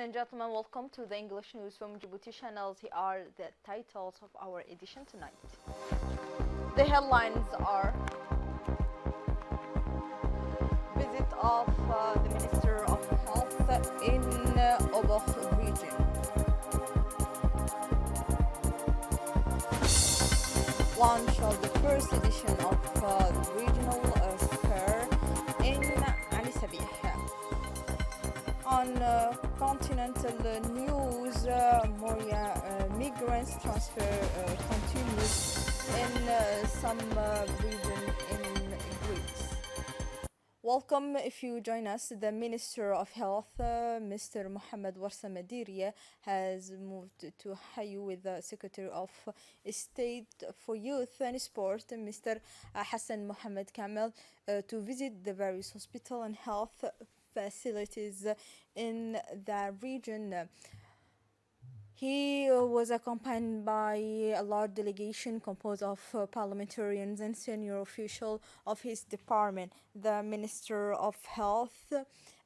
and gentlemen, welcome to the English News from Djibouti channels. Here are the titles of our edition tonight. The headlines are: visit of the Minister of Health in Obokh region, launch of the first edition of the regional fair in Anglais. On continental news, more migrants transfer continues in some region in Greece. Welcome if you join us. The Minister of Health, Mr. Mohammed Warsa Madiria, has moved to Hayu with the Secretary of State for Youth and Sport, Mr. Hassan Mohammed Kamel, to visit the various hospital and health facilities in the region. He was accompanied by a large delegation composed of parliamentarians and senior officials of his department, the Minister of Health,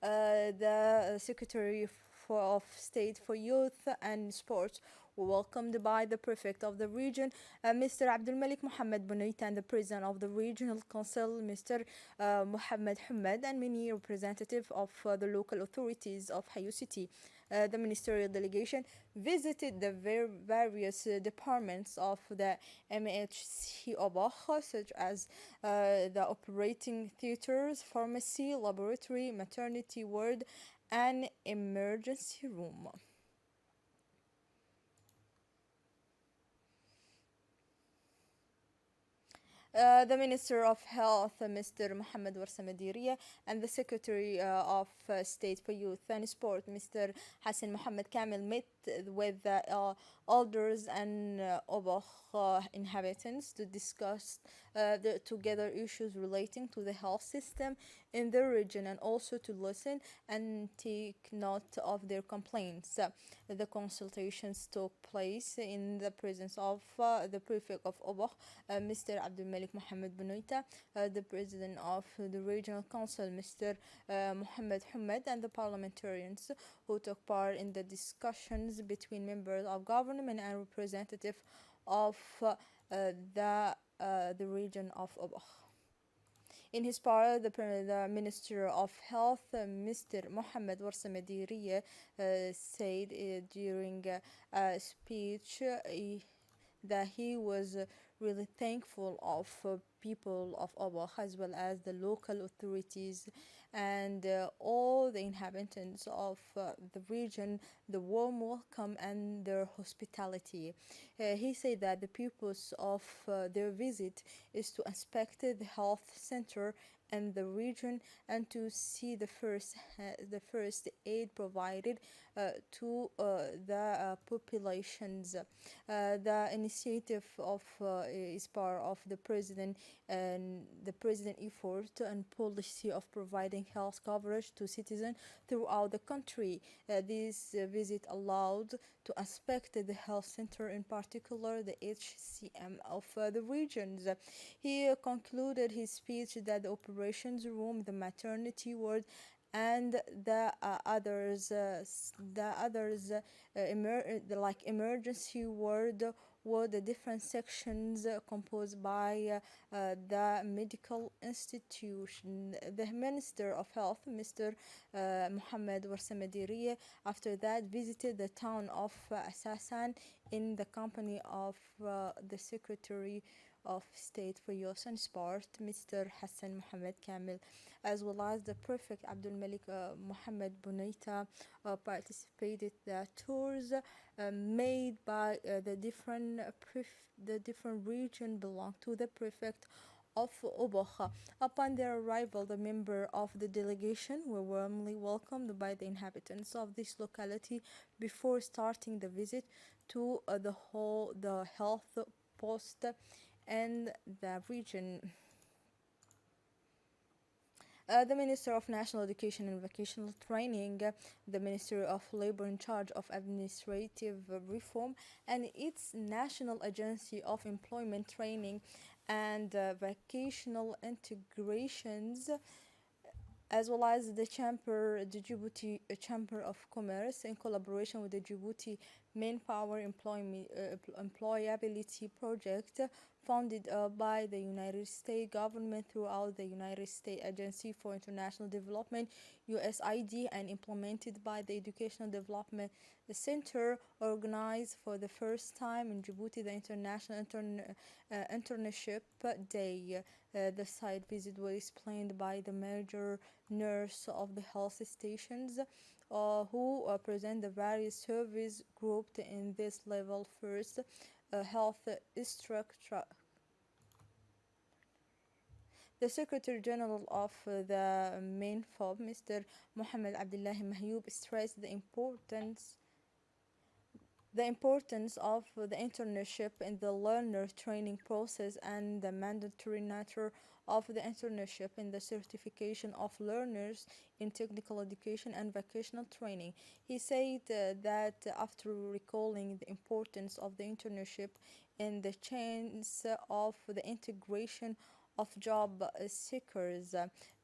the Secretary of State for Youth and Sports, welcomed by the prefect of the region, Mr. Abdul Malik Mohammed Bunaita, and the president of the regional council, Mr. Mohammed Hamad, and many representatives of the local authorities of Hayu city. The ministerial delegation visited the various departments of the MHC Obokh, such as the operating theaters, pharmacy, laboratory, maternity ward, and emergency room. The Minister of Health, Mr. Mohammed Warsa Madiria, and the Secretary of State for Youth and Sport, Mr. Hassan Mohammed Kamel, met with the elders and Obokh inhabitants to discuss together issues relating to the health system in the region, and also to listen and take note of their complaints. The consultations took place in the presence of the prefect of Obokh, Mr. Abdul Malik Mohammed Bunaita, the president of the regional council, Mr. Mohammed Hamad, and the parliamentarians who took part in the discussions between members of government and representatives of the region of Obokh. In his part, the Minister of Health, Mr. Mohammed Warsa Madiria, said during a speech that he was really thankful of people of Obokh, as well as the local authorities and all the inhabitants of the region, the warm welcome and their hospitality. He said that the purpose of their visit is to inspect the health center in the region and to see the first aid provided to the populations. The initiative is part of the president effort and policy of providing health coverage to citizens throughout the country. This visit allowed to inspect the health center, in particular the HCM of the regions. He concluded his speech that the operations room, the maternity ward, and the emergency ward were the different sections composed by the medical institution. The Minister of Health, Mr. Mohammed Warsa Madiria, after that visited the town of Assassan in the company of the Secretary of State for Youth and Sport, Mr. Hassan Mohammed Kamel, as well as the Prefect Abdul Malik Mohammed Bunaita, participated the tours made by the different region belong to the Prefect of Obokh. Upon their arrival, the member of the delegation were warmly welcomed by the inhabitants of this locality before starting the visit to the health post and the region. The Minister of National Education and Vocational Training, the Ministry of Labor in charge of administrative reform, and its National Agency of Employment Training and Vocational Integrations as well as the Djibouti Chamber of Commerce, in collaboration with the Djibouti Manpower Employability Project, funded by the United States government throughout the United States Agency for International Development (USAID) and implemented by the Educational Development Center, organized for the first time in Djibouti the International Internship Day. The site visit was explained by the major nurse of the health stations, who present the various service grouped in this level. First, health structure. The Secretary General of the MINFOB, Mr. Mohammed Abdullahi Mahyoub, stressed the importance of the internship in the learner training process and the mandatory nature of the internship in the certification of learners in technical education and vocational training. He said that after recalling the importance of the internship in the chance of the integration of job seekers,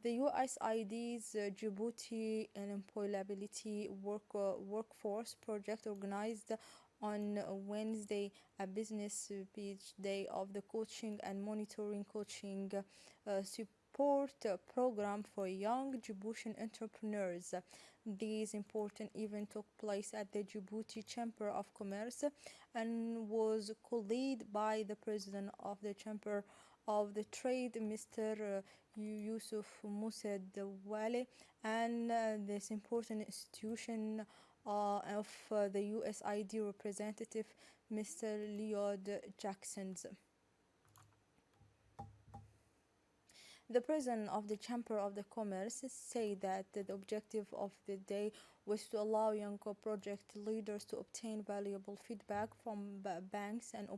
the USAID's Djibouti and Employability Workforce Project organized on Wednesday a business beach day of the coaching and monitoring coaching support program for young Djiboutian entrepreneurs. This important event took place at the Djibouti Chamber of Commerce and was co-led by the president of the Chamber of the Trade, Mr. Yusuf Musa Wale, and this important institution of the USID representative, Mr. Leod Jackson. The president of the Chamber of the Commerce said that the objective of the day was to allow young project leaders to obtain valuable feedback from banks and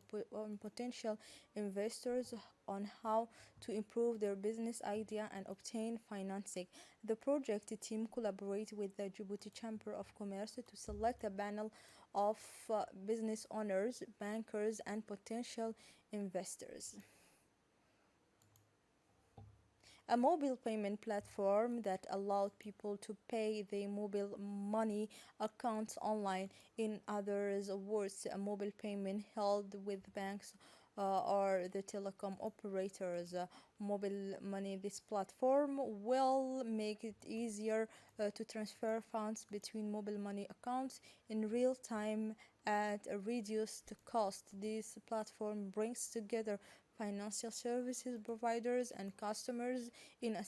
potential investors on how to improve their business idea and obtain financing. The project team collaborated with the Djibouti Chamber of Commerce to select a panel of business owners, bankers, and potential investors. A mobile payment platform that allowed people to pay their mobile money accounts online. In other words, a mobile payment held with banks or the telecom operators. Mobile money. This platform will make it easier to transfer funds between mobile money accounts in real time at a reduced cost. This platform brings together financial services providers and customers in a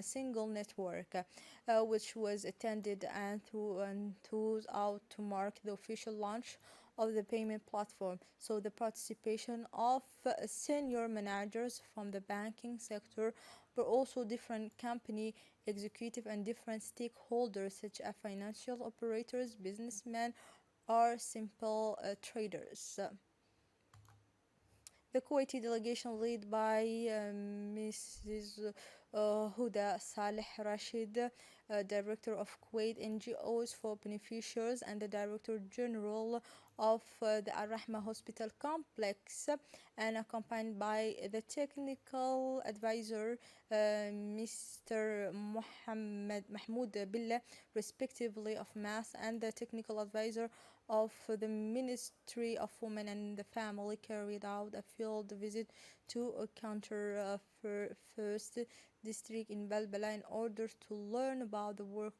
single network, which was attended and throughout to mark the official launch of the payment platform. So the participation of senior managers from the banking sector, but also different company executive and different stakeholders such as financial operators, businessmen, or simple traders. The Kuwaiti delegation led by Mrs. Huda Saleh Rashid, Director of Kuwait NGOs for Beneficiaries and the Director General of the Al Rahma Hospital Complex, and accompanied by the technical advisor Mr. Muhammad Mahmoud Billah, respectively, of Mass, and the technical advisor of the Ministry of Women and the Family, carried out a field visit to counter first district in Balbala in order to learn about the work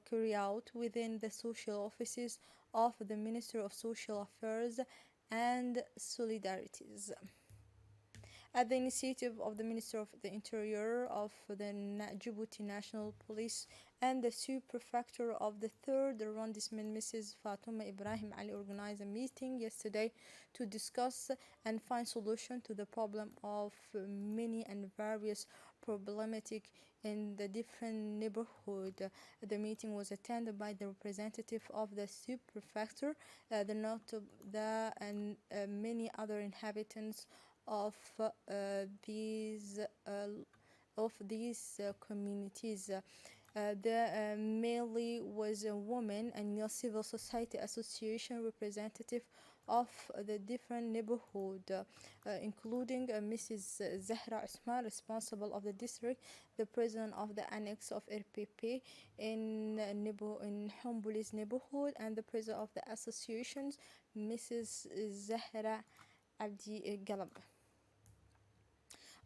carried out within the social offices of the Ministry of Social Affairs and Solidarities. At the initiative of the Minister of the Interior of the Djibouti National Police and the Sub-Prefecture of the 3rd Arrondissement, Mrs. Fatuma Ibrahim Ali organized a meeting yesterday to discuss and find solution to the problem of many and various problematic in the different neighborhood. The meeting was attended by the representative of the Sub-Prefecture, and many other inhabitants of these communities. The mainly was a woman and New Civil Society Association representative of the different neighborhood, including Mrs. Zahra Usman, responsible of the district, the president of the annex of RPP in Humbuli's neighborhood, and the president of the associations, Mrs. Zahra Abdi Galab.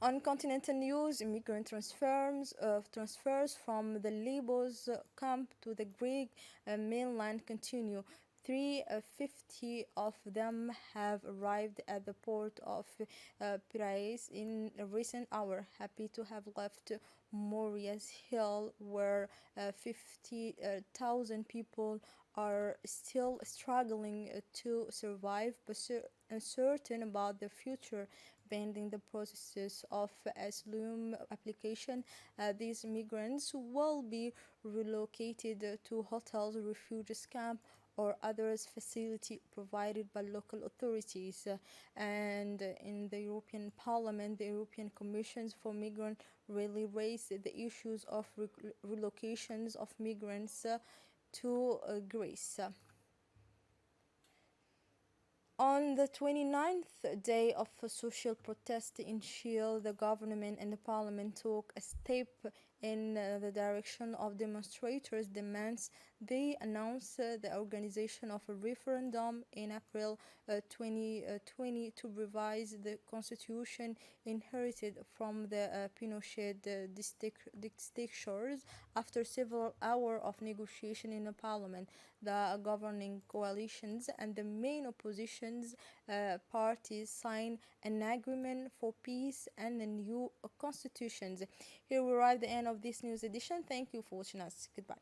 On continental news, immigrant transfers from the Libos camp to the Greek mainland continue. 350 of them have arrived at the port of Piraeus in a recent hour, happy to have left Moria's Hill, where 50,000 people are still struggling to survive, but uncertain about the future pending the processes of asylum application. These migrants will be relocated to hotels, refugees camp, or others facility provided by local authorities. And in the European Parliament, the European Commissions for Migrants really raised the issues of relocations of migrants to Greece. On the 29th day of a social protest in Chile, the government and the parliament took a step in the direction of demonstrators' demands. They announced the organization of a referendum in April 2020 to revise the constitution inherited from the Pinochet dictators. After several hours of negotiation in the parliament, the governing coalitions and the main oppositions parties signed an agreement for peace and a new constitutions. Here we arrive at the end of this news edition. Thank you for watching us. Goodbye.